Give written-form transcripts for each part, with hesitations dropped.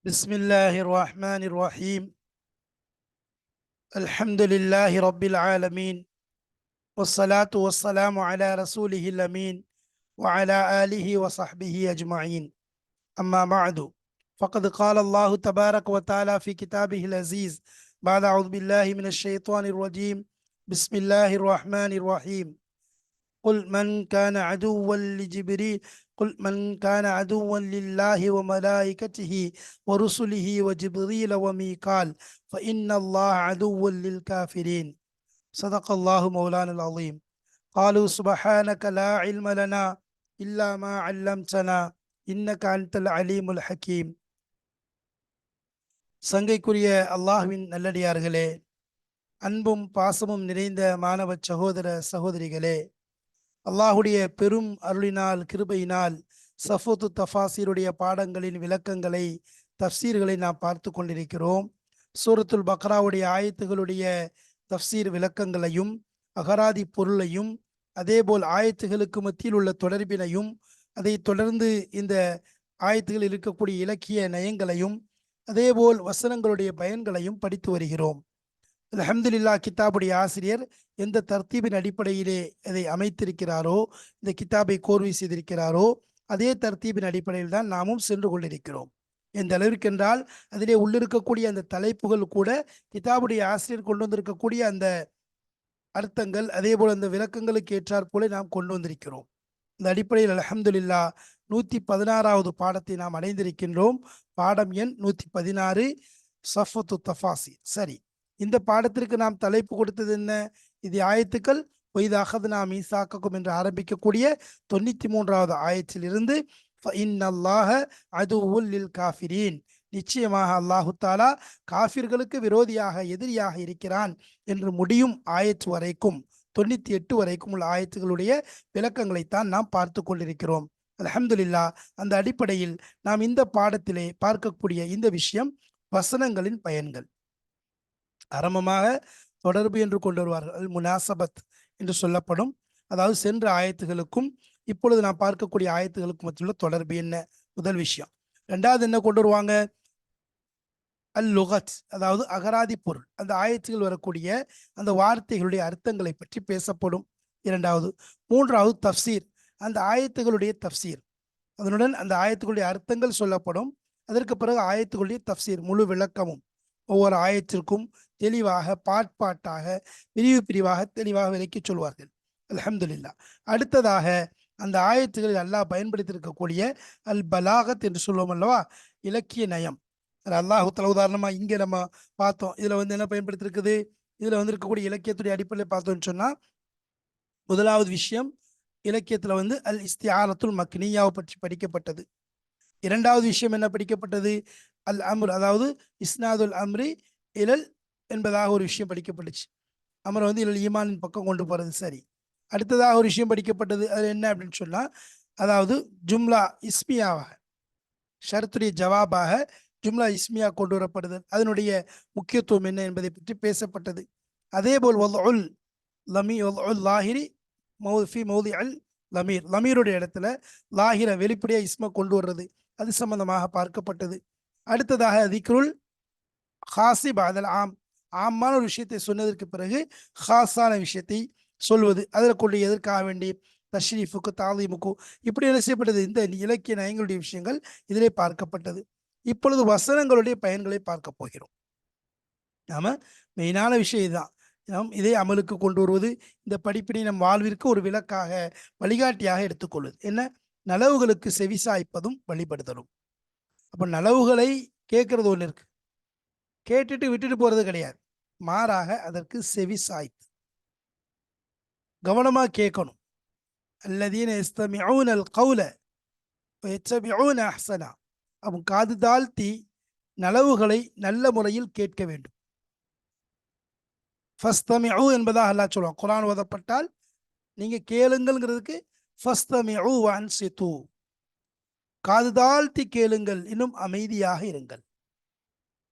بسم الله الرحمن الرحيم. الحمد لله رب العالمين، والصلاة والسلام على رسوله الأمين وعلى آله وصحبه أجمعين. أما بعد، فقد قال الله تبارك وتعالى في كتابه العزيز بعد أعوذ بالله من الشيطان الرجيم. بسم الله الرحمن الرحيم. قل من كان عدوا لجبريل قل من كان عدوا لله وملائكته ورسله وجبريل وميكال فإن الله عدو للكافرين. صدق الله مولانا العظيم. قالوا سبحانك لا علم لنا إلا ما علمتنا إنك أنت العليم الحكيم. சங்கைக்குரிய அல்லாஹ்வின் நல்லடியார்களே, அன்பும் பாசமும் நிறைந்த மாணவ சகோதர சகோதரிகளே, அல்லாஹுடைய பெரும் அருளினால் கிருபையினால் சஃபூத்து தஃபாசீருடைய பாடங்களின் விளக்கங்களை தஃப்சீர்களை நாம் பார்த்து கொண்டிருக்கிறோம். சூரத்துல் பக்ராவுடைய ஆயத்துகளுடைய தஃப்சீர் விளக்கங்களையும் அகராதி பொருளையும் அதேபோல் ஆயத்துகளுக்கு மத்தியில் உள்ள தொடர்பினையும் அதை தொடர்ந்து இந்த ஆயத்துகளில் இருக்கக்கூடிய இலக்கிய நயங்களையும் அதேபோல் வசனங்களுடைய பயன்களையும் படித்து வருகிறோம். அல்ஹம்துலில்லாஹ், கிதாபுடைய ஆசிரியர் எந்த தர்த்தீபின் அடிப்படையிலே அதை அமைத்திருக்கிறாரோ, இந்த கிதாபை கோர்வை செய்திருக்கிறாரோ, அதே தர்த்தீபின் அடிப்படையில் தான் நாமும் சென்று கொண்டிருக்கிறோம். எந்த அளவிற்கென்றால் அதிலே உள்ளிருக்கக்கூடிய அந்த தலைப்புகள் கூட கிதாபுடைய ஆசிரியர் கொண்டு வந்திருக்கக்கூடிய அந்த அர்த்தங்கள் அதேபோல் அந்த விளக்கங்களுக்கு ஏற்றாற் போல நாம் கொண்டு வந்திருக்கிறோம். இந்த அடிப்படையில் அல்ஹம்துலில்லாஹ் 116வது பாடத்தை நாம் அடைந்திருக்கின்றோம். பாடம் எண் 116, சஃபத்து தஃபாசி. சரி, இந்த பாடத்திற்கு நாம் தலைப்பு கொடுத்தது என்ன? இது ஆயத்துக்கள் பொய்தாக நாம் ஈசாக்கும் என்று ஆரம்பிக்கக்கூடிய 93வது ஆயத்திலிருந்து காஃபிரீன், நிச்சயமாக அல்லாஹு தாலா காஃபிர்களுக்கு விரோதியாக எதிரியாக இருக்கிறான் என்று முடியும் ஆயத்து வரைக்கும் 98 வரைக்கும் உள்ள ஆயத்துகளுடைய விளக்கங்களைத்தான் நாம் பார்த்து கொண்டிருக்கிறோம். அல்ஹம்துலில்லாஹ், அந்த அடிப்படையில் நாம் இந்த பாடத்திலே பார்க்கக்கூடிய இந்த விஷயம் வசனங்களின் பயன்கள். ஆரம்பமாக தொடர்பு என்று கொண்டு வருவார்கள், முனாசபத் என்று சொல்லப்படும். அதாவது சென்ற ஆயத்துகளுக்கும் இப்பொழுது நாம் பார்க்கக்கூடிய ஆயத்துகளுக்கும் மத்தியுள்ள தொடர்பு என்ன? முதல் விஷயம். ரெண்டாவது என்ன கொண்டு வருவாங்க? அல் லுகத், அதாவது அகராதி பொருள். அந்த ஆயத்துகள் வரக்கூடிய அந்த வார்த்தைகளுடைய அர்த்தங்களை பற்றி பேசப்படும். இரண்டாவது. மூன்றாவது தஃப்சீர், அந்த ஆயத்துகளுடைய தஃப்சீர். அதனுடன் அந்த ஆயத்துகளுடைய அர்த்தங்கள் சொல்லப்படும். அதற்கு பிறகு ஆயத்துகளுடைய தஃப்சீர், முழு விளக்கமும் ஒவ்வொரு ஆயத்திற்கும் தெளிவாக பாட்டாக பிரிவு பிரிவாக தெளிவாக விளக்கி சொல்வார்கள். அல்ஹம்துலில்லாஹ். அடுத்ததாக அந்த ஆயத்துகளில் அல்லாஹ் பயன்படுத்தியிருக்கக்கூடிய அல் பலாகத் என்று சொல்லுவோம் அல்லவா, இலக்கிய நயம். அல்லாஹு தஆலா உதாரணமா இங்கே நம்ம பார்த்தோம். இதுல என்ன பயன்படுத்திருக்குது? இதுல இருக்கக்கூடிய இலக்கியத்துடைய அடிப்படையில் பார்த்தோம்னு சொன்னா, முதலாவது விஷயம் இலக்கியத்துல அல் இஸ்திஆரத்துல் மக்னியாவை பற்றி படிக்கப்பட்டது. இரண்டாவது விஷயம் என்ன படிக்கப்பட்டது? அல் அம்ர், அதாவது இஸ்னாதுல் அம்ரி இலல் என்பதாக ஒரு விஷயம் படிக்கப்பட்டுச்சு. அமர் இலல் ஈமானின் பக்கம் கொண்டு போறது. சரி, அடுத்ததாக ஒரு விஷயம் படிக்கப்பட்டது. அது என்ன அப்படின்னு சொன்னா, அதாவது ஜும்லா இஸ்மியாவாக, ஷரத்துடைய ஜவாபாக ஜும்லா இஸ்மியா கொண்டு வரப்படுதல், அதனுடைய முக்கியத்துவம் என்ன என்பதை பற்றி பேசப்பட்டது. அதே போல் லாஹிரி மௌஃபி மௌதி அல் லமீர், லமீருடைய இடத்துல லாஹிர வெளிப்படையா இஸ்மா கொண்டு வர்றது, அது சம்பந்தமாக பார்க்கப்பட்டது. அடுத்ததாக திக்ருல் ஹாசி பாதல் ஆம், ஆமான ஒரு விஷயத்தை சொன்னதற்கு பிறகு ஹாஸான விஷயத்தை சொல்வது, அதில் கொண்டு எதற்காக வேண்டி தஷ்ரீஃபுக்கு தாலீமுக்கு இப்படி என்ன செய்யப்பட்டது? இந்த இலக்கிய நயங்களுடைய விஷயங்கள் இதிலே பார்க்கப்பட்டது. இப்பொழுது வசனங்களுடைய பயன்களை பார்க்க போகிறோம். நாம மெயினான விஷயம் இதுதான். நாம் இதை அமலுக்கு கொண்டு வருவது, இந்த படிப்பினை நம் வாழ்விற்கு ஒரு விளக்காக வழிகாட்டியாக எடுத்துக்கொள்வது. என்ன? நலவுகளுக்கு செவிசாய்ப்பதும் வழிபடுதலும். அப்ப நலவுகளை கேட்கறது ஒன்று இருக்கு, கேட்டுட்டு விட்டுட்டு போறது கிடையாது. மாறாக அதற்கு செவிசாய்ப்பு, கவனமா கேட்கணும். அல்லதீன யஸ்தமிஊன அல் கௌல வயத்தபிஊன அஹ்ஸனா, அவன் காது தாழ்த்தி நலவுகளை நல்ல முறையில் கேட்க வேண்டும். ஃபஸ்தமிஉ என்பதாக அல்லாஹ் சொல்லுவான். குர்ஆன் ஓதப்பட்டால் நீங்க கேளுங்கள்ங்கிறதுக்கு ஃபஸ்தமிஉ வஅன்சிது, காது தாழ்த்தி கேளுங்கள், இன்னும் அமைதியாக இருங்கள்.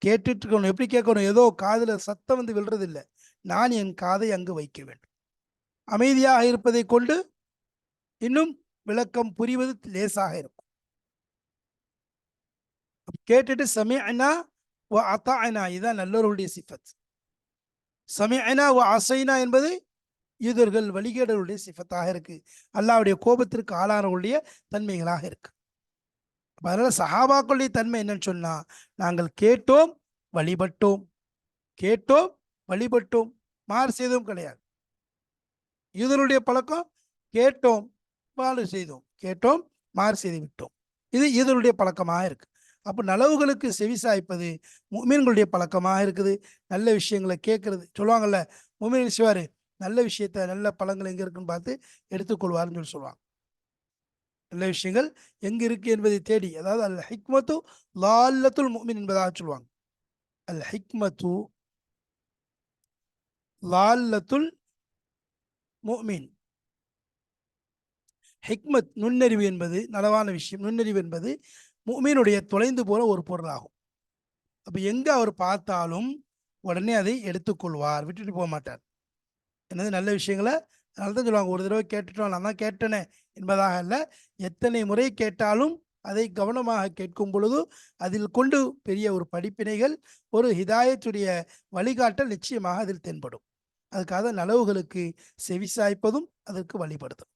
கேட்டுட்டு இருக்கணும். எப்படி கேட்கணும்? ஏதோ காதுல சத்தம் விழுறது இல்லை. நான் என் காதை அங்கு வைக்க வேண்டும். அமைதியாக இருப்பதை கொண்டு இன்னும் விளக்கம் புரிவது லேசாக இருக்கும். கேட்டுட்டு சமிஅனா வ அத்தாஅனா, இதுதான் நல்லவர்களுடைய சிஃபத். சமிஅனா வ அஸைனா என்பது யூதர்கள் வழிகேடர்களுடைய சிஃபத்தாக இருக்கு. அல்லாஹ்வுடைய கோபத்திற்கு ஆளானவர்களுடைய தன்மைகளாக இருக்கு. அதனால சஹாபாக்களுடைய தன்மை என்னன்னு சொன்னா, நாங்கள் கேட்டோம், வழிபட்டோம், கேட்டோம், வழிபட்டோம், மாறு செய்தோம் கிடையாது. யூதருடைய பழக்கம் கேட்டோம், மாறு செய்தோம், கேட்டோம், மாறு செய்து விட்டோம். இது யூதருடைய பழக்கமாக இருக்கு. அப்போ நலவுகளுக்கு செவிசாய்ப்பது முஃமின்களுடைய பழக்கமாக இருக்குது. நல்ல விஷயங்களை கேட்கறது சொல்லுவாங்கல்ல, முஃமின் செய்வாரு, நல்ல விஷயத்த நல்ல பழங்கள் எங்க இருக்குன்னு பார்த்து எடுத்துக்கொள்வாருன்னு சொல்லி சொல்லுவாங்க. நல்ல விஷயங்கள் எங்க இருக்கு என்பதை தேடி, அதாவது அல் ஹிக்மத்து லால்லத்துல் முஃமின் என்பதாக சொல்லுவாங்க. அல் ஹிக்மத்து லால்லத்துல் முஃமின். ஹிக்மத் நுண்ணறிவு என்பது நலவான விஷயம். நுண்ணறிவு என்பது முஃமினுடைய தொலைந்து போன ஒரு பொருளாகும். அப்ப எங்க அவர் பார்த்தாலும் உடனே அதை எடுத்துக்கொள்வார், விட்டுட்டு போக மாட்டார். என்னது நல்ல விஷயங்களை, அதனால தான் சொல்லுவாங்க, ஒரு தடவை கேட்டுட்டோம் நான் தான் கேட்டேனே என்பதாக அல்ல, எத்தனை முறை கேட்டாலும் அதை கவனமாக கேட்கும் பொழுது அதில் கொண்டு பெரிய ஒரு படிப்பினைகள், ஒரு ஹிதாயத்துடைய வழிகாட்டல் நிச்சயமாக அதில் தென்படும். அதுக்காக நலவுகளுக்கு செவிசாய்ப்பதும் அதற்கு வழிபடுதும்.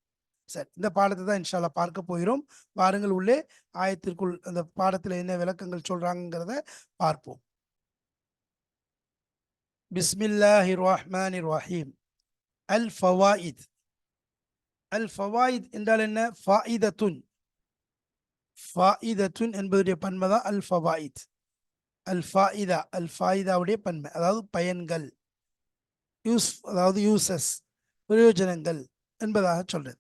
சரி, இந்த பாடத்தை தான் இன்ஷா அல்லாஹ் பார்க்க போகிறோம். வாருங்கள் உள்ளே ஆயத்திற்குள் அந்த பாடத்தில் என்ன விளக்கங்கள் சொல்றாங்கிறத பார்ப்போம். பிஸ்மில்லாஹிர் ரஹ்மானிர் ரஹீம். அல் ஃபவாயித். அல் ஃபவாயித் என்றால் என்ன? ஃபாயிதத்துன். ஃபாயிதத்துன் என்பதுடைய பன்மை தான் அல் ஃபவாயித். அல் ஃபாயிதா, அல் ஃபாயிதாவுடைய பன்மை, அதாவது பயன்கள், யூஸ், அதாவது யூசஸ், பிரயோஜனங்கள் என்பதாக சொல்றது.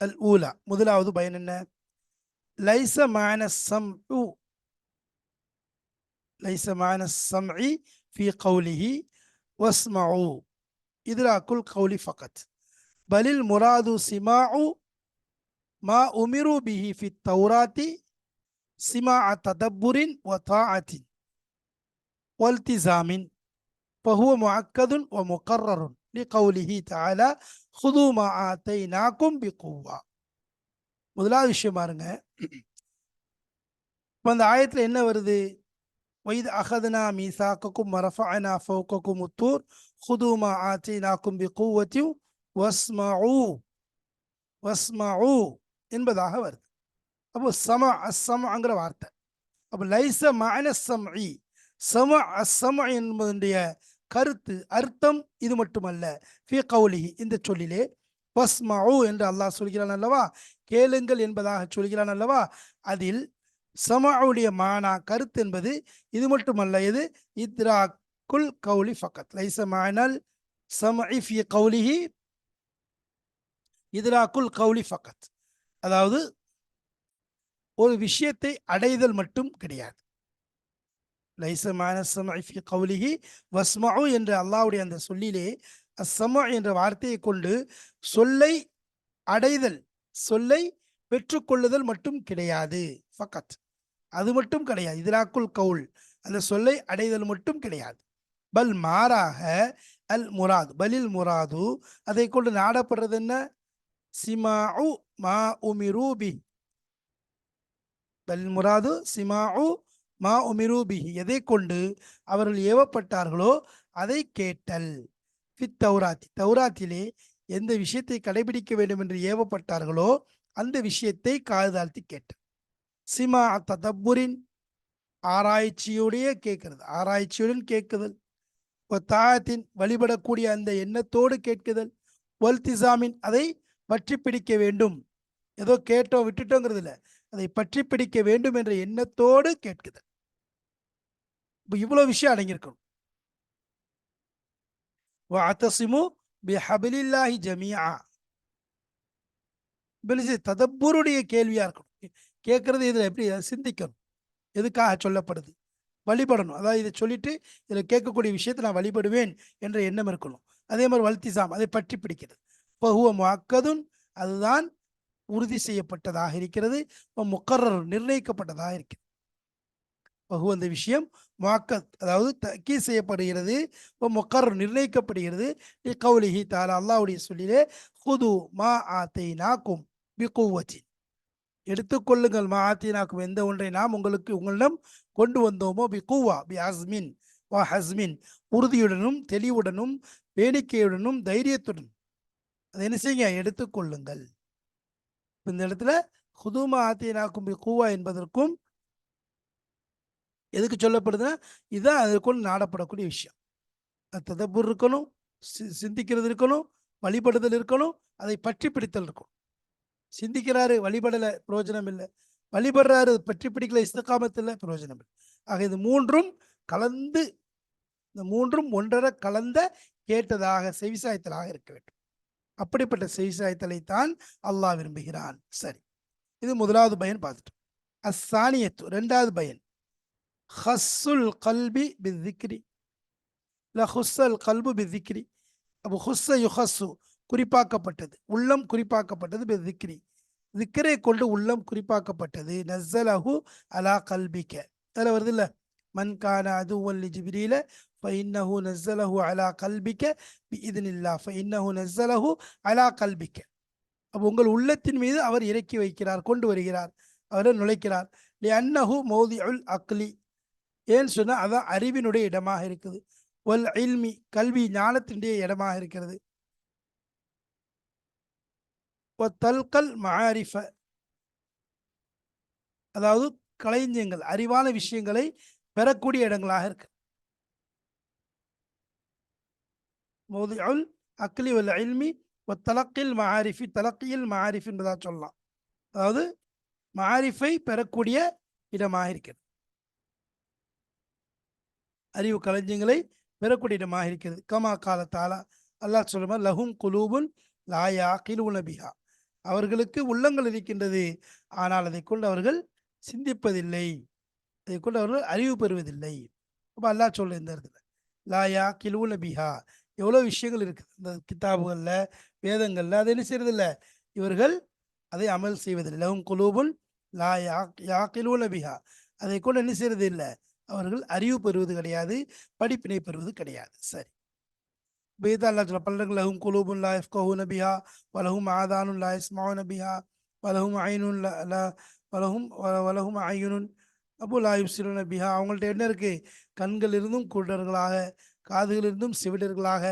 அல் ஊலா, முதலாவது பயன் என்ன? லைஸ மஅன ஸம்உ, லைஸ மஅன ஸம்இ ஃபீ கௌலிஹி வஸ்மஉ இத்ராக்குல் கௌலி ஃபகத் பலில் முராது சிமாஉ மா உமிரு பிஹி ஃபி தௌராத்தி சிமாஅ ததப்புரின் வ தாஅத்தின் வல்திஸாமின் ஃபஹுவ முஅக்கதுன் வ முகர்ரருன் லிகௌலிஹி தஆலா ஹுது மா ஆதைனாக்கும் பிகுவ்வா. முதலாவது விஷயம் பாருங்க, இப்போ அந்த ஆயத்தில் என்ன வருது? வைத் அகதுனா மீசாக்கக்கும் மரஃபஅனா ஃபௌகக்கும் உத்தூர் ஹுது மா ஆதைனாக்கும் பிகுவத்தின் வஸ்மஉ, வஸ்மஉ என்பதாக வருது. அப்போ சம அஸ்ஸம்ங்கிற வார்த்தை. அப்போ லைஸ மஅன ஸம்இ, சம அஸ்ஸம் என்பதனுடைய கருத்து, அர்த்தம் இது மட்டுமல்ல. ஃபீ கௌலிஹி, இந்த சொல்லிலே, வஸ்மஉ என்று அல்லாஹ் சொல்கிறான் அல்லவா, கேளுங்கள் என்பதாக சொல்கிறான் அல்லவா, அதில் சமஉடைய மானா கருத்து என்பது இது மட்டுமல்ல. இது இத்ராக்குல் கௌலி ஃபகத். லைஸ மஅனல் ஸம்இ ஃபீ கௌலிஹி இத்ராக்குல் கௌலி ஃபகத், அதாவது ஒரு விஷயத்தை அடைதல் மட்டும் கிடையாது. லைஸ மஅன ஸம்இ ஃபீ கௌலிஹி வஸ்மஉ என்ற அல்லாஹ்வுடைய அந்த சொல்லிலே அஸ்ஸமு என்ற வார்த்தையை கொண்டு சொல்லை அடைதல், சொல்லை பெற்றுக்கொள்ளுதல் மட்டும் கிடையாது. ஃபகத், அது மட்டும் கிடையாது. இத்ராக்குல் கவுல், அந்த சொல்லை அடைதல் மட்டும் கிடையாது. பல் மாறாக அல் முராது, பலில் முராது, அதை கொண்டு நாடப்படுறது என்ன? சிமாஉ மா உமிரு பி, பல் முராது சிமாஉ மா உமிரு பிஹி, எதை கொண்டு அவர்கள் ஏவப்பட்டார்களோ அதை கேட்டல். ஃபித் தௌராத்தி, தௌராத்திலே எந்த விஷயத்தை கடைபிடிக்க வேண்டும் என்று ஏவப்பட்டார்களோ அந்த விஷயத்தை காதுதாழ்த்தி கேட்டல். சிமா ததப்புரின், ஆராய்ச்சியுடைய கேட்கிறது, ஆராய்ச்சியுடன் கேட்குதல். தாயத்தின், வழிபடக்கூடிய அந்த எண்ணத்தோடு கேட்குதல். வல்திசாமின், அதை பற்றி பிடிக்க வேண்டும், ஏதோ கேட்டோம் விட்டுட்டோங்கிறது இல்லை, அதை பற்றி பிடிக்க வேண்டும் என்ற எண்ணத்தோடு கேட்குதல். இப்போ இவ்வளோ விஷயம் அடங்கியிருக்கணும். வஅதஸிமு பிஹபிலில்லாஹி ஜமீஆ, ததப்புருடைய கேள்வியா இருக்கணும். கேட்கறது இதில் எப்படி சிந்திக்கணும், எதுக்காக சொல்லப்படுது, வழிபடணும். அதாவது இதை சொல்லிட்டு இதில் கேட்கக்கூடிய விஷயத்தை நான் வழிபடுவேன் என்ற எண்ணம் இருக்கணும். அதே மாதிரி வல்திசாம், அதை பற்றி பிடிக்கிறது. ஃபஹுவ முஅக்கதுன், அதுதான் உறுதி செய்யப்பட்டதாக இருக்கிறது. முகர்ரர், நிர்ணயிக்கப்பட்டதாக இருக்கிறது. பகு, அந்த விஷயம் முஅக்கத், அதாவது தக்கீத் செய்யப்படுகிறது, முகர்ரர், நிர்ணயிக்கப்படுகிறது. கௌலிஹி தஆலா, அல்லாஹ்வுடைய சொல்லிலே, ஹுது மா ஆதைனாக்கும் பிகுவத்தின், எடுத்துக்கொள்ளுங்கள் மாத்தினாக்கும் எந்த ஒன்றை நாம் உங்களிடம் கொண்டு வந்தோமோ பி கூவா பி அஸ்மின் வா ஹஸ்மின் உறுதியுடனும் தெளிவுடனும் வேடிக்கையுடனும் தைரியத்துடன் அதை என்ன செய்யுங்க எடுத்துக்கொள்ளுங்கள். இந்த இடத்துல ஹுதுமா ஆத்தினாக்கும் பி கூவா என்பதற்கும் எதுக்கு சொல்லப்படுதுன்னா இதுதான் அதற்குள் நாடப்படக்கூடிய விஷயம். ததப்புர் இருக்கணும், சிந்திக்கிறது இருக்கணும், வழிபடுதல் இருக்கணும், அதை பற்றி பிடித்தல் இருக்கணும். சிந்திக்கிறாரு வழிபடலை பிரயோஜனம் இல்லை, வழிபடுறாரு பற்றி பிடிக்கல இஸ்திகாமத் இல்லை பிரயோஜனம் இல்லை. ஆக இது மூன்றும் கலந்து, இந்த மூன்றும் ஒன்றரை கலந்த கேட்டதாக செவிசாய்த்தலாக இருக்க வேண்டும். அப்படிப்பட்ட செவிசாய்த்தலை தான் அல்லாஹ் விரும்புகிறான். சரி, இது முதலாவது பயன் பார்த்துட்டோம். அஸ்ஸானியத்து இரண்டாவது பயன் ஹஸ்ஸுல் கல்பி பிஸ்ஸிக்ரி லஹுஸ்ஸல் கல்பு பிஸ்ஸிக்ரி. அப்போ ஹுஸ்ஸ யுஹஸ்ஸு குறிப்பாக்கப்பட்டது, உள்ளம் குறிப்பாக்கப்பட்டது, பிஸ்ஸிக்ரி திக்ரை கொண்டு உள்ளம் குறிப்பாக்கப்பட்டது. நஸ்ஸலஹு அலா கல்பிக்க அதில் வருது இல்லை, மன் கான அதுவன் லிஜிப்ரீல ஃபஇன்னஹு நஸ்ஸலஹு அலா கல்பிக்க பிஇذنில்லாஹ் ஃபஇன்னஹு நஸ்ஸலஹு அலா கல்பிக்க. அப்போ உங்கள் உள்ளத்தின் மீது அவர் இறக்கி வைக்கிறார், கொண்டு வருகிறார், அவரை நுழைக்கிறார். லிஅன்னஹு மௌதிஉல் அக்லி, ஏன்னு சொன்னால் அதான் அறிவினுடைய இடமாக இருக்குது. வல் இல்மி கல்வி ஞானத்தினுடைய இடமாக இருக்கிறது. தல்கல் மஆரிஃப அதாவது களஞ்சியங்கள் அறிவான விஷயங்களை பெறக்கூடிய இடங்களாக இருக்கு. மௌதிஉல் அக்லி வல் இல்மி வத்தலக்கில் மஆரிஃபி, தலக்கியில் மஆரிஃப் என்பதாக சொல்லலாம். அதாவது மஆரிஃபை பெறக்கூடிய இடமாக இருக்கிறது, அறிவு களஞ்சியங்களை பெறக்கூடிய இடமாக இருக்கிறது. கமா கால தாலா அல்லாஹ் சொல்லுமா லஹும் குலூபுன் லா யாகிலூன பிஹா, அவர்களுக்கு உள்ளங்கள் இருக்கின்றது, ஆனால் அதை கொண்டு அவர்கள் சிந்திப்பதில்லை, அதை கொண்டு அவர்கள் அறிவு பெறுவதில்லை. அப்போ அல்லாஹ் சொல்ல இந்த இடத்துல லா யாகிலூன பிஹா, எவ்வளோ விஷயங்கள் இருக்குது இந்த கிதாபுகளில் வேதங்களில், அதை என்ன செய்யறதில்லை, இவர்கள் அதை அமல் செய்வதில்லை. லஹும் குலூபுன் லா யாகிலூன பிஹா, அதை கொண்டு என்ன செய்யறது இல்லை, அவர்கள் அறிவு பெறுவது கிடையாது, படிப்பினை பெறுவது கிடையாது. சரி, இப்போ அல்லா சொல்ல பல்லங்கள் லஹும் குலூபுன் லா யஃப்கஹூன பிஹா வலஹும் ஆதானுன் லா யஸ்மஊன பிஹா வலஹும் ஐனுன் வலஹும் ஐயுனுன் அப்போ லா யுப்சிரூன பிஹா. அவங்கள்ட்ட என்ன இருக்கு, கண்கள் இருந்தும் குருடர்களாக, காதுகள் இருந்தும் செவிடர்களாக,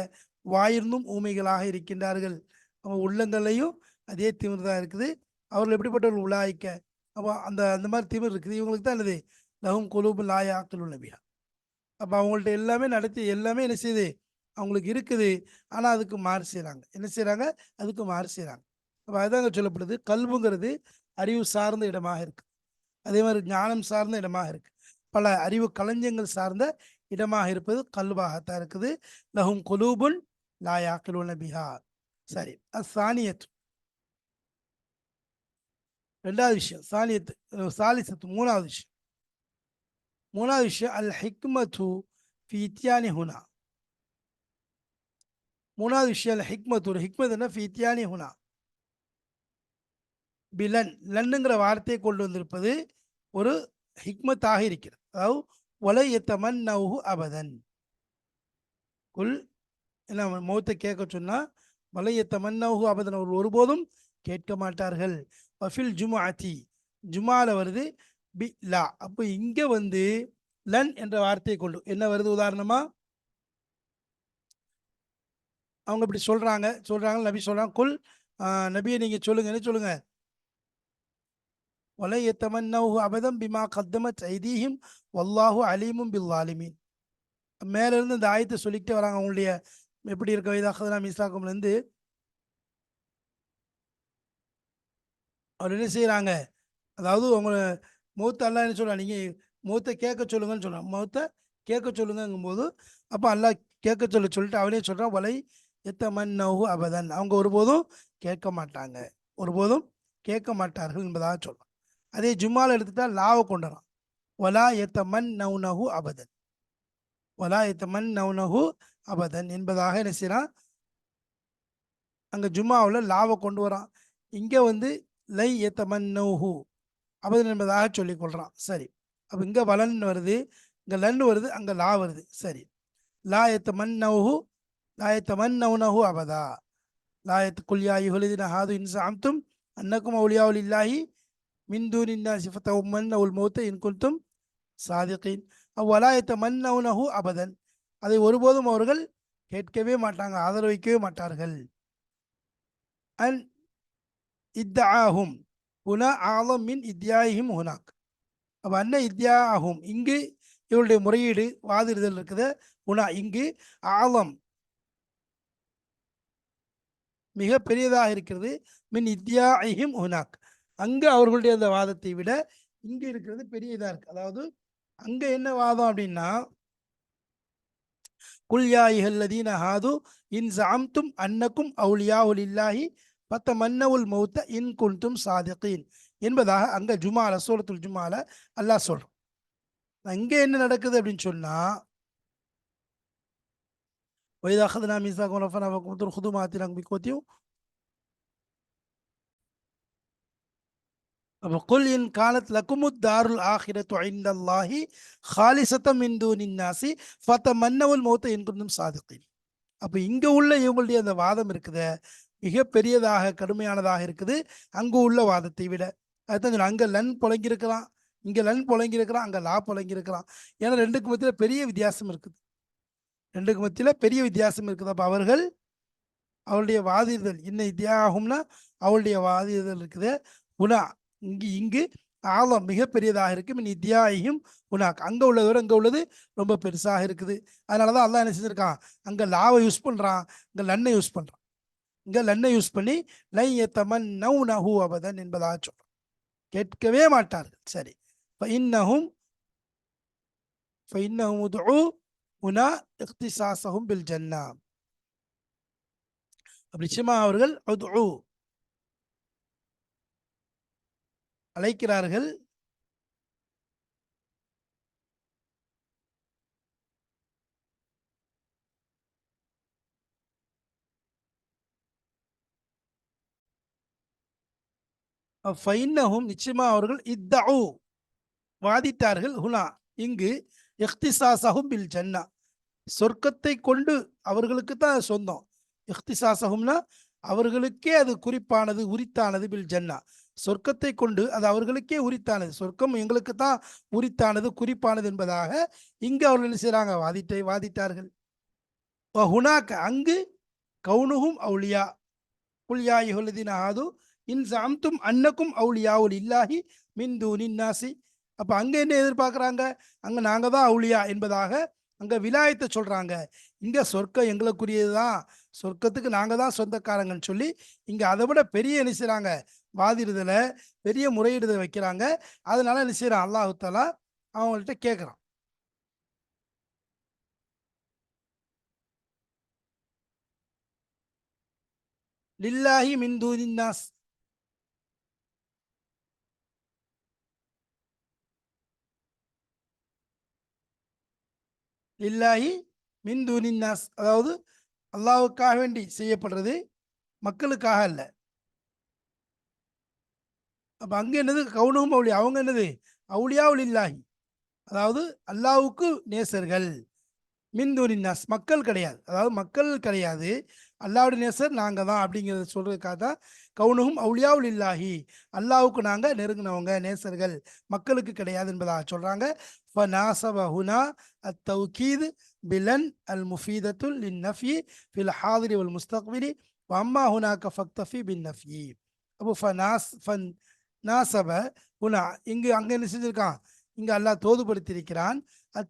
வாயிருந்தும் ஊமைகளாக இருக்கின்றார்கள். அவங்க உள்ளங்களையும் அதே திமிர் தான் இருக்குது. அவர்கள் எப்படிப்பட்டவர்கள் உலாய்க்க, அப்போ அந்த அந்த மாதிரி திமிர் இருக்குது. இவங்களுக்கு தான் என்னது லஹும் குலூபுன் லா யாகிலூன பிஹா. அப்போ அவங்கள்ட்ட எல்லாமே நடத்தி எல்லாமே என்ன செய்யுது, அவங்களுக்கு இருக்குது, ஆனால் அதுக்கு மாறு செய்கிறாங்க. என்ன செய்கிறாங்க, அதுக்கு மாறு செய்கிறாங்க. அப்போ அதுதாங்க சொல்லப்படுது, கல்புங்கிறது அறிவு சார்ந்த இடமாக இருக்குது, அதே மாதிரி ஞானம் சார்ந்த இடமாக இருக்குது, பல அறிவு களஞ்சியங்கள் சார்ந்த இடமாக இருப்பது கல்பாகத்தான் இருக்குது. லஹும் குலூபுன் லா யாகிலூன பிஹா. சரி, அஸ்ஸானியத்து ரெண்டாவது விஷயம், சாலிசத்து மூணாவது விஷயம். மூணாவது விஷயம் அல் ஹிக்மத்து ஃபி இத்யானி ஹுனா. மூணாவது விஷயம் அல் ஹிக்மத்து, ஒரு ஹிக்மத் என்ன, ஃபி இத்யானி ஹுனா பிலன், லன்னுங்கிற வார்த்தையை கொண்டு வந்திருப்பது ஒரு ஹிக்மத்தாக இருக்கிறது. அதாவது வலை எத்தமன்னஹு அபதன், குல் என்ன மௌத்தை கேட்க சொன்னால் வலை எத்தமன்னஹு அபதன், அவர் ஒருபோதும் கேட்க மாட்டார்கள். வஃபில் ஜும்ஆத்தி, ஜும்ஆல வருது பி லா. அப்போ இங்கே வந்து லன் என்ற வார்த்தையை கொண்டு என்ன வருது, உதாரணமா அவங்க இப்படி சொல்றாங்க, நபி சொல்றாங்க, குல் நபியை நீங்க சொல்லுங்க, என்ன சொல்லுங்க, வலை எத்தமன்னஹு அபதம் பிமா கத்தமத் ஐதீஹிம் வல்லாஹு அலீமும் பில்-ஸாலிமீன். மேல இருந்து இந்த ஆயத்தை சொல்லிக்கிட்டே வராங்க. அவங்களுடைய எப்படி இருக்க வைதாகதனா மீசாக்கம்லேருந்து அவர் என்ன செய்யறாங்க, அதாவது உங்களை மௌத்த அல்லாஹ் என்ன சொல்றாங்க, நீங்க மௌத்தை கேட்க சொல்லுங்கன்னு சொல்றாங்க, மௌத்தை கேட்க சொல்லுங்கும் போது அப்போ அல்லாஹ் கேட்க சொல்லிட்டு அவனே சொல்றான் வலை எத்தமன்னஹு அபதன், அவங்க ஒருபோதும் கேட்க மாட்டாங்க, ஒருபோதும் கேட்க மாட்டார்கள் என்பதாக சொல்றான். அதே ஜும்மால எடுத்துட்டா லாவை கொண்டு வரான், வலா எத்தமன்னஹு அபதன், வலா எத்தமன்னஹு அபதன் என்பதாக என்ன செய்யறான், அங்க ஜும்மாவில் லாவை கொண்டு வரான். இங்க வந்து லை எத்தமன்னஹு அபதன் என்பதாக சொல்லிக் கொள்றான். சரி, அப்போ இங்க வலன் வருது, இங்க லன் வருது, அங்க லா வருது. சரி, லா எத்தமன்னஹு லா எத்தமன்னஹு அபதா லா குல் யா அய்யுஹல்லதீன ஹாது இன் ஸஅம்தும் அன்னக்கும் அவுலியாஉ லில்லாஹி மின் தூனின் நாஸி ஃபதமன்னவுல் மௌத்த இன் குன்தும் சாதிகீன் வலா யதமன்னவுனஹு அபதன். அதை ஒருபோதும் அவர்கள் கேட்கவே மாட்டாங்க, ஆதரவிக்கவே மாட்டார்கள். அன் இத்தாஹும் ஹுனா ஆலம் மின் இத்யாஹிம் ஹுனாக். அப்போ அன்ன இத்யாஹும் இங்கு இவருடைய முறையீடு வாதிடுதல் இருக்குது. ஹுனா இங்கு ஆலம் மிக பெரியதாக இருக்கிறது. மின் இத்யாஹிம் ஹுனாக் அங்கு அவர்களுடைய அந்த வாதத்தை விட இங்கு இருக்கிறது பெரிய இதா இருக்கு. அதாவது அங்க என்ன வாதம் அப்படின்னா, குல் யா அய்யுஹல்லதீன ஹாது இன் ஸஅம்தும் அன்னக்கும் அவுலியாஉ லில்லாஹி ஃபதமன்னவுல் மௌத்த இன் குன்தும் சாதிகீன் என்பதாக அங்க ஜுமால சூரத்துல் ஜுமால அல்லாஹ் சொல்றான். அங்கே என்ன நடக்குது அப்படின்னு சொன்னா, வைதா அഖذனா மீஸாகும் ரஃபனா வகும் ஹுது மாத்திரங் பிகோத்தியும் அப்போ குல் இன் காலத் லக்குமுத் தாருல் ஆஹிரத்து இந்தல்லாஹி ஹாலிசத்தம் மின் தூனின் நாஸி ஃபதமன்னவுல் மௌத்த இன் குன்தும் சாதிகீன். அப்போ இங்கே உள்ள இவங்களுடைய அந்த வாதம் இருக்குது மிக பெரியதாக கடுமையானதாக இருக்குது அங்கு உள்ள வாதத்தை விட. அதுதான் அங்கே லன் புழங்கியிருக்கலாம், இங்கே லன் புழங்கியிருக்கலாம், அங்கே லா புழங்கியிருக்கலாம். ஏன்னா ரெண்டுக்கு மத்தியில் பெரிய வித்தியாசம் இருக்குது, ரெண்டுக்கு மத்தியில் பெரிய வித்தியாசம் இருக்குது. அப்போ அவர்கள் அவளுடைய வாதிடுதல் இன்னும் இத்தியாகும்னா அவளுடைய வாதிடுதல் இருக்குது. உனா இங்கு இங்கு ஆழம் மிக பெரியதாக இருக்கு. மின் இத்தியாயும் உனாக் அங்கே உள்ளதை விட இங்கே உள்ளது ரொம்ப பெருசாக இருக்குது. அதனால தான் அல்லாஹ் என்ன செஞ்சிருக்கான், அங்கே லாவை யூஸ் பண்ணுறான், இங்கே லன்னை யூஸ் பண்ணுறான். இங்கே லன்னை யூஸ் பண்ணி லை யதமன்னவுனஹு அபதன் என்பதாக சொல்கிறான், கேட்கவே மாட்டார்கள். சரி, ஃபஇன்னஹும் உதுஉ உனா இக்திசாஸஹும் பில் ஜன்னா. அப்படி நிச்சயமா அவர்கள் உதுஉ அழைக்கிறார்கள், ஃபைன்னஹும் நிச்சயமா அவர்கள் இத்தஉ வாதித்தார்கள், ஹுனா இங்கு இக்திசாஸஹும் பில் ஜன்னா சொர்க்கத்தை கொண்டு அவர்களுக்கு தான் சொந்தம். இக்திசாஸஹும்னா அவர்களுக்கே அது குறிப்பானது உரித்தானது, பில் ஜன்னா சொர்க்கத்தை கொண்டு அது அவர்களுக்கே உரித்தானது, சொர்க்கம் எங்களுக்கு தான் உரித்தானது குறிப்பானது என்பதாக இங்கு அவர்கள் என்ன செய்கிறாங்க, வாதிட்டார்கள். ஹுனாக்க அங்கு கவுனுகும் அவுலியா குல் யா அய்யுஹல்லதீன ஆது இன் ஸஅம்தும் அன்னக்கும் அவுலியாஉ லில்லாஹி மின் தூனின் நாஸி. அப்போ அங்கே என்ன எதிர்பார்க்குறாங்க, அங்கே நாங்கள் தான் அவுலியா என்பதாக அங்கே விலாயத்தை சொல்கிறாங்க. இங்கே சொர்க்கம் எங்களுக்குரியது தான், சொர்க்கத்துக்கு நாங்கள் தான் சொந்தக்காரங்கன்னு சொல்லி இங்கே அதை விட பெரிய என்ன செய்கிறாங்க, வாதிடுதலை பெரிய முறையீடுதலை வைக்கிறாங்க. அதனால என்ன செய்கிறான், அல்லாஹ் தஆலா அவங்கள்ட்ட கேட்குறான், லில்லாஹி மின் தூனின் நாஸ் லில்லாஹி மின் தூனின் நாஸ் அதாவது அல்லாஹ்வுக்காக வேண்டி செய்யப்படுறது, மக்களுக்காக அல்ல. அப்போ அங்கே என்னது கவுனும் அவுலியா, அவங்க என்னது அவுலியாவுல் இல்லாஹி அதாவது அல்லாஹ்வுக்கு நேசர்கள், மின் தூனின் நாஸ் மக்கள் கிடையாது, அதாவது மக்கள் கிடையாது, அல்லாஹ்வுடைய நேசர் நாங்கள் தான் அப்படிங்கிறத சொல்றதுக்காக தான் கவுனுகும் அவுலியாவுல் இல்லாஹி அல்லாஹ்வுக்கு நாங்கள் நெருங்கினவங்க நேசர்கள், மக்களுக்கு கிடையாது என்பதாக சொல்றாங்க. ஃபநாசப ஹுனா அத்தௌகீத் பிலன் அல் முஃபீதத்துல் லின்னஃபி ஃபில் ஹாதிரி வல் முஸ்தக்பிலி வம்மா ஹுனாக ஃபக்தஃபி பின் நஃபி. அப்போ நாசப ஹுனா இங்கு அங்கே என்ன செஞ்சிருக்கான், இங்கு அல்லாஹ் தோதுபடுத்தியிருக்கிறான்.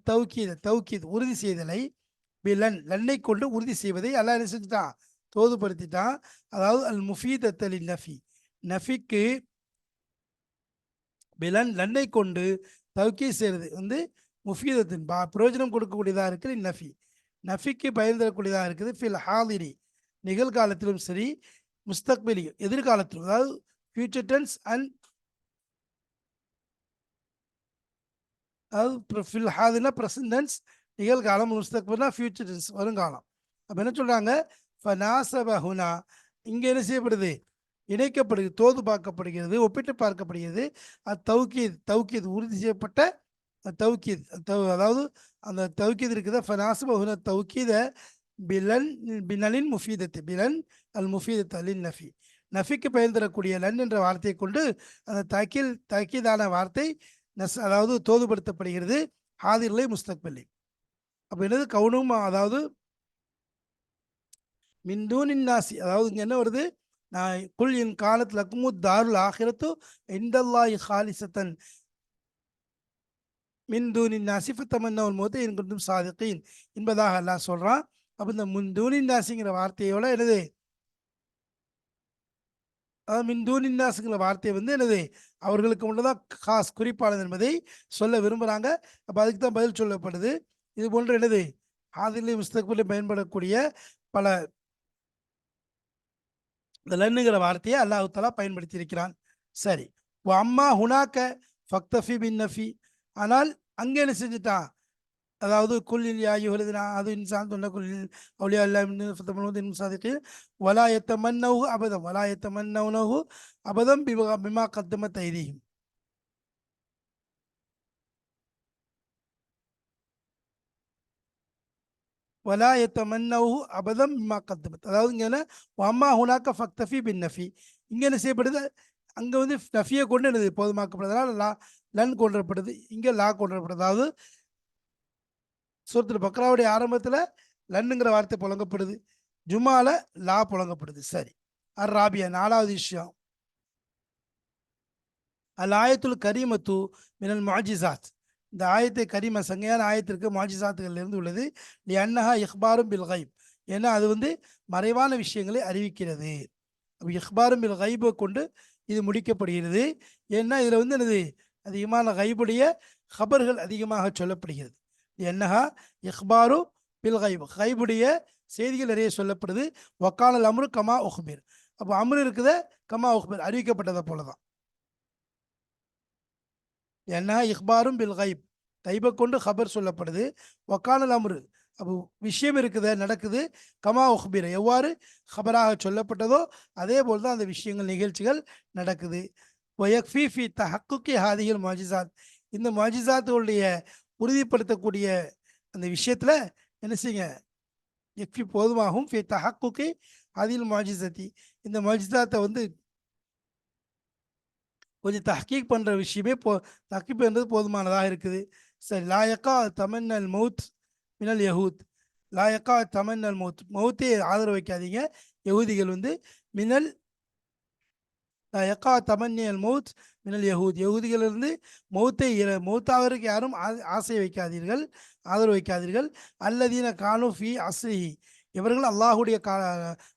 தௌக்கீத் உறுதி செய்தலை பிலன் லன்னை கொண்டு உறுதி செய்வதை அல்லாஹ் என்ன செஞ்சுட்டான், தோதுபடுத்திட்டான். அதாவது அல் முஃபீதத்தலி நஃபி நஃபிக்கு பிலன் லன்னை கொண்டு தௌக்கீ செய்கிறது வந்து முஃபீதத்தின் பிரயோஜனம் கொடுக்கக்கூடியதாக இருக்குது. நஃபி நஃபிக்கு பயன் தரக்கூடியதாக இருக்குது. ஃபில் ஹாதிரி நிகழ்காலத்திலும் சரி, முஸ்தக்பிலி எதிர்காலத்திலும், அதாவது ஃபியூச்சர் டென்ஸ் அண்ட் அதாவது ஃபில் ஹாதினா ப்ரெசன்ட் டென்ஸ் நிகழ்காலம், முஸ்தக்பில்னா ஃபியூச்சர் டென்ஸ் வருங்காலம். அப்போ என்ன சொல்கிறாங்க, ஃபநாசப ஹுனா இங்கே என்ன செய்யப்படுது, இணைக்கப்படுகிறது, தோது பார்க்கப்படுகிறது, ஒப்பிட்டு பார்க்கப்படுகிறது. தௌக்கீத் உறுதி செய்யப்பட்ட தௌக்கீத் அதாவது அந்த தௌக்கீத் இருக்குது. ஃபநாசப ஹுனா தௌக்கீத பிலன் பினலின் முஃபீதத்து பிலன் அல் முஃபீதத் அலின் நஃபி நஃபிக்கு பயன் தரக்கூடிய லன் என்ற வார்த்தையை கொண்டு அந்த தக்கீதான வார்த்தை அதாவது தோதுபடுத்தப்படுகிறது ஹாதிர்லை முஸ்தக்பிலை. அப்போ என்னது கவுனும், அதாவது மின்தூனின் நாசி, அதாவது இங்கே என்ன வருது, நான் குல் என் காலத்தில் லக்குமு தாருல் ஆஹிரத்து இந்தல்லாஹி ஹாலிசத்தன் மின்தூனின் நாசி ஃபத்தமன்னவுல் மௌத் இன் குன்தும் சாதிகீன் என்பதாக அல்லாஹ் சொல்கிறான். அப்போ இந்த முன்தூனின் நாசிங்கிற வார்த்தையோட என்னது, அதாவது மின்தூனின் நாசுங்கிற வார்த்தை வந்து என்னது அவர்களுக்கு ஒன்றுதான் காஸ் குறிப்பானது என்பதை சொல்ல விரும்புகிறாங்க. அப்போ அதுக்கு தான் பதில் சொல்லப்படுது. இது போன்ற என்னது ஆதிலே முஸ்தக்பிலே பயன்படக்கூடிய பல இந்த லன்னுங்கிற வார்த்தையை அல்லாஹ் தஆலா பயன்படுத்தி இருக்கிறான். சரி, அம்மா ஹுனாக்க ஃபக்தஃபி பின் நஃபி, ஆனால் அங்கே என்ன செஞ்சுட்டான், அதாவது குல்லில் யாயுஹல்லதீன அது இன்சான் தொன்ன குல்லில் அவுலியா அல்லாஹ் மின் ஃபதமனுதின் முசாதிகீன் வலா யத்தமன்னஹு அபதம் வலா யத்தமன்னவுனஹு அபதம் பிமா கத்தமத் ஐதீஹிம். வலா யத்தமன்னஹு அபதம் பிமா கத்தமத், அதாவது இங்கே என்ன அம்மா ஹுனாக்க ஃபக்தஃபி பின் நஃபி, இங்கே என்ன செய்யப்படுது, அங்கே வந்து நஃபியை கொண்டு என்னது போதுமாக்கப்படுறதுனால லன் கொண்டுப்படுது, இங்கே லா கொண்டுப்படுது. அதாவது சூரத்துல் பக்ராவுடைய ஆரம்பத்தில் லன்னுங்கிற வார்த்தை புழங்கப்படுது, ஜும்மால லா புழங்கப்படுது. சரி, அர் ராபியா நாலாவது விஷயம், அல் ஆயத்துல் கரீமத்து மினல் முஅஜிசாத், இந்த ஆயத்தை கரீம சங்கையான ஆயத்திற்கு முஅஜிசாத்துகள் இருந்து உள்ளது. லி அன்னஹா இஹ்பாரும் பில் கைப், ஏன்னா அது வந்து மறைவான விஷயங்களை அறிவிக்கிறது. இஹ்பாரும் பில் கைபை கொண்டு இது முடிக்கப்படுகிறது. ஏன்னா இதில் வந்து என்னது அதிகமான கைபுடைய ஹபர்கள் அதிகமாக சொல்லப்படுகிறது. என்னஹா இஹ்பாரு பில் கைப், கைபுடைய செய்திகள் நிறைய சொல்லப்படுது. வக்கானல் அம்ரு கமா உஹ்பிர், அப்போ அம்ரு இருக்குத கமா உஹ்பிர் அறிவிக்கப்பட்டதை போல தான். என்னஹா இஹ்பாரும் பில் கைப், கைபை கொண்டு ஹபர் சொல்லப்படுது. வக்கானல் அம்ரு, அப்போ விஷயம் இருக்குத நடக்குது, கமா உஹ்பிர் எவ்வாறு ஹபராக சொல்லப்பட்டதோ அதே போல் தான் அந்த விஷயங்கள் நிகழ்ச்சிகள் நடக்குது. வயக்ஃபி ஃபி தஹக்குக்கி ஹாதிஹில் முஅஜிசாத், இந்த முஅஜிசாத்துடைய உறுதிப்படுத்தக்கூடிய அந்த விஷயத்தில் என்ன செய்யுங்க, எக்ஃபி போதுமாகும். ஃபி தஹக்குக்கி ஹாதிஹில் முஅஜிசத்தி, இந்த முஅஜிசாத்தை வந்து கொஞ்சம் தஹ்கீக் பண்ணுற விஷயமே தஹ்கீக் பண்ணுறது போதுமானதாக இருக்குது. சரி, லாயக்கா தமன்னல் மவுத் மினல் யஹூத், லாயக்கா தமன்னல் மவுத், மவுத்தே ஆதரவு வைக்காதீங்க யஹூதிகள் வந்து, மினல் யக்கா தமன்னியல் மவுத் மினல் யஹூத், யஹூதிகளிலிருந்து மௌத்தாவதற்கு யாரும் ஆசை வைக்காதீர்கள், ஆதரவு வைக்காதீர்கள். அல்லதீன கானு ஃபி அஸ்ரிஹி, இவர்கள் அல்லாஹுடைய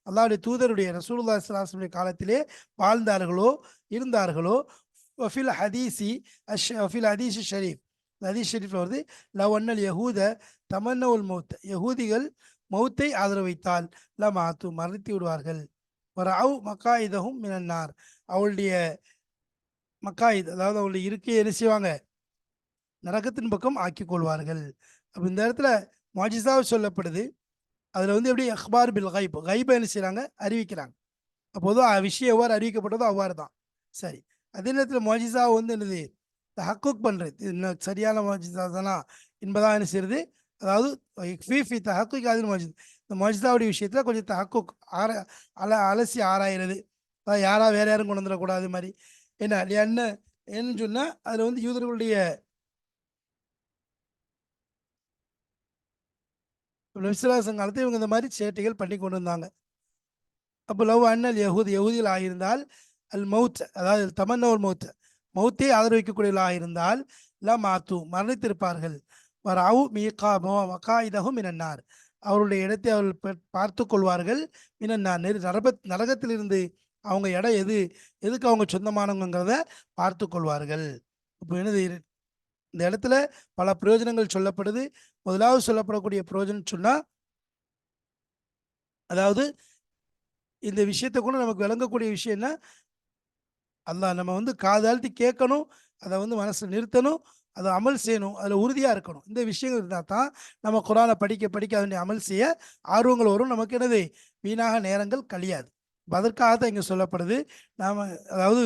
அல்லாஹுடைய தூதருடைய ரசூலுல்லாஹி ஸல்லல்லாஹு அலைஹி வஸல்லம் காலத்திலே வாழ்ந்தார்களோ இருந்தார்களோ. வஃபில் ஹதீஸி வஃபில் ஹதீஸ் ஷரீஃப், ஹதீஸ் ஷரீஃபில் வருது, லவ் அன்னல் யஹூத தமன்னவுல் மௌத், யஹூதிகள் மௌத்தை ஆதரவு வைத்தால் லமாத்து மரணித்து விடுவார்கள். வரவு மக்காயிதஹும் மினன்னார், அவளுடைய மக்காயித் அதாவது அவளுடைய இருக்கையை என்ன செய்வாங்க, நரகத்தின் பக்கம் ஆக்கிக் கொள்வார்கள். அப்போ இந்த இடத்துல முஅஜிஸாவை சொல்லப்படுது, அதில் வந்து எப்படி அக்பார் பில் கைப், கைபை என்ன செய்கிறாங்க அறிவிக்கிறாங்க. அப்போது விஷயம் எவ்வாறு அறிவிக்கப்பட்டதோ அவ்வாறு தான். சரி, அதே நேரத்தில் முஅஜிஸாவை வந்து என்னது தஹக்குக் பண்ணுறது, இன்னும் சரியான முஅஜிஸா தானா என்பதாக என்ன செய்யுது, அதாவது ஃபீஃபி தஹக்குக் அதில் முஅஜிஸ், இந்த முஅஜிஸாவுடைய விஷயத்தில் கொஞ்சம் தஹக்குக் அலசி ஆராயிறது, அதாவது யாரா வேற யாரும் கொண்டு வந்துடக்கூடாது மாதிரி. என்ன என்ன சொன்னால் அதில் வந்து யூதர்களுடைய நபிசுல்லாஹ் காலத்தில் இவங்க இந்த மாதிரி சேட்டைகள் பண்ணி கொண்டு வந்தாங்க. அப்போ லவ் அண்ணல் யஹூதிகள் ஆகியிருந்தால் அல் மவுத், அதாவது தமன்னவுல் மவுத், மௌத்தே ஆதரவிக்கக்கூடியவர்களாக இருந்தால் மாத்து மரணித்திருப்பார்கள். வரவு மீகா மகாயிதகும் மினன்னார், அவருடைய இடத்தை அவர்கள் பார்த்து கொள்வார்கள். மினன்னார் நரகத்திலிருந்து அவங்க இடம் எதுக்கு அவங்க சொந்தமானவங்கிறத பார்த்து கொள்வார்கள். இப்போ என்னது இந்த இடத்துல பல பிரயோஜனங்கள் சொல்லப்படுது. முதலாவது சொல்லப்படக்கூடிய பிரயோஜனம் சொன்னால், அதாவது இந்த விஷயத்தை கூட நமக்கு விளங்கக்கூடிய விஷயம் என்ன, அல்லாஹ் நம்ம வந்து காதாழ்த்தி கேட்கணும், அதை வந்து மனசில் நிறுத்தணும், அதை அமல் செய்யணும், அதில் உறுதியாக இருக்கணும். இந்த விஷயங்கள் இருந்தால் தான் நம்ம குரானை படிக்க படிக்க அதனுடைய அமல் செய்ய ஆர்வங்கள் வரும், நமக்கு என்னது வீணாக நேரங்கள் கழியாது. அதற்காக தான் இங்கே சொல்லப்படுது. நாம் அதாவது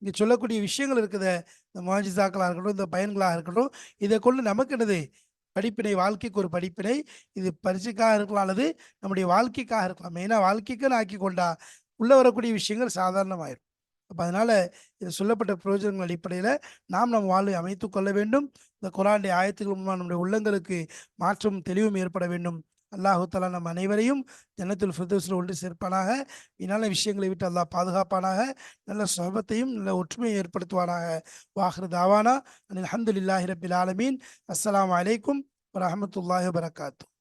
இங்கே சொல்லக்கூடிய விஷயங்கள் இருக்குத, இந்த முஅஜிஸாக்களாக இருக்கட்டும், இந்த பயன்களாக இருக்கட்டும், இதை கொண்டு நமக்கு என்னது படிப்பினை, வாழ்க்கைக்கு ஒரு படிப்பினை. இது பரிசுக்காக இருக்கலாம் அல்லது நம்முடைய வாழ்க்கைக்காக இருக்கலாம். மெயினாக வாழ்க்கைக்குன்னு ஆக்கி கொண்டா உள்ள வரக்கூடிய விஷயங்கள் சாதாரணமாயிரும். அப்ப அதனால இது சொல்லப்பட்ட பிரயோஜனங்கள் அடிப்படையில நாம் நம் வாழ்வை அமைத்துக் கொள்ள வேண்டும். இந்த குர்ஆனுடைய ஆயத்துகள் மூலமா நம்முடைய உள்ளங்களுக்கு மாற்றமும் தெளிவும் ஏற்பட வேண்டும். அல்லாஹு தஆலா நம் அனைவரையும் ஜன்னத்துல் ஃபிர்தௌஸ்ல ஒன்று சேர்ப்பானாக. வீணான விஷயங்களை விட்டு அல்லாஹ் பாதுகாப்பானாக. நல்ல சுஹபத்தையும் நல்ல ஒற்றுமையை ஏற்படுத்துவானாக. வாஹிரு தாவானா அனில் ஹம்துலில்லாஹி ரப்பில் ஆலமீன். அஸ்ஸலாமு அலைக்கும் வரஹ்மத்துல்லாஹி வபரகாத்துஹு.